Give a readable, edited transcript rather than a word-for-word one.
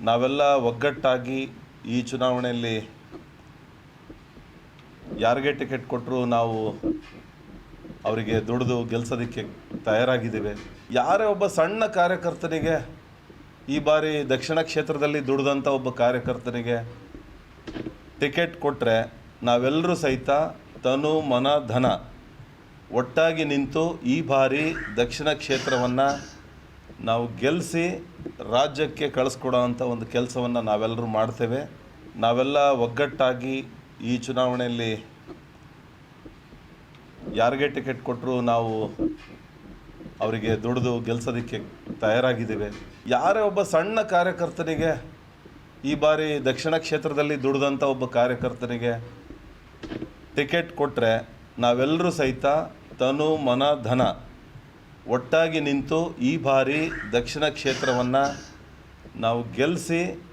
ನಾವೆಲ್ಲ ಒಗ್ಗಟ್ಟಾಗಿ ಈ ಚುನಾವಣೆಯಲ್ಲಿ ಯಾರಿಗೆ ಟಿಕೆಟ್ ಕೊಟ್ಟರು ನಾವು ಅವರಿಗೆ ದುಡಿದು ಗೆಲ್ಸೋದಕ್ಕೆ ತಯಾರಾಗಿದ್ದೇವೆ. ಯಾರೇ ಒಬ್ಬ ಸಣ್ಣ ಕಾರ್ಯಕರ್ತನಿಗೆ ಈ ಬಾರಿ ದಕ್ಷಿಣ ಕ್ಷೇತ್ರದಲ್ಲಿ ದುಡಿದಂಥ ಒಬ್ಬ ಕಾರ್ಯಕರ್ತನಿಗೆ ಟಿಕೆಟ್ ಕೊಟ್ಟರೆ ನಾವೆಲ್ಲರೂ ಸಹಿತ ತನು ಮನ ಧನ ಒಟ್ಟಾಗಿ ನಿಂತು ಈ ಬಾರಿ ದಕ್ಷಿಣ ಕ್ಷೇತ್ರವನ್ನು ನಾವು ಗೆಲ್ಲಿಸಿ ರಾಜ್ಯಕ್ಕೆ ಕಳಿಸ್ಕೊಡೋ ಅಂಥ ಒಂದು ಕೆಲಸವನ್ನು ನಾವೆಲ್ಲರೂ ಮಾಡ್ತೇವೆ. ನಾವೆಲ್ಲ ಒಗ್ಗಟ್ಟಾಗಿ ಈ ಚುನಾವಣೆಯಲ್ಲಿ ಯಾರಿಗೆ ಟಿಕೆಟ್ ಕೊಟ್ಟರು ನಾವು ಅವರಿಗೆ ದುಡಿದು ಗೆಲ್ಸೋದಕ್ಕೆ ತಯಾರಾಗಿದ್ದೇವೆ. ಯಾರೇ ಒಬ್ಬ ಸಣ್ಣ ಕಾರ್ಯಕರ್ತನಿಗೆ ಈ ಬಾರಿ ದಕ್ಷಿಣ ಕ್ಷೇತ್ರದಲ್ಲಿ ದುಡಿದಂಥ ಒಬ್ಬ ಕಾರ್ಯಕರ್ತನಿಗೆ ಟಿಕೆಟ್ ಕೊಟ್ಟರೆ ನಾವೆಲ್ಲರೂ ಸಹಿತ ತನು ಮನ ಧನ ಒಟ್ಟಾಗಿ ನಿಂತು ಈ ಬಾರಿ ದಕ್ಷಿಣ ಕ್ಷೇತ್ರವನ್ನು ನಾವು ಗೆಲ್ಲಿಸಿ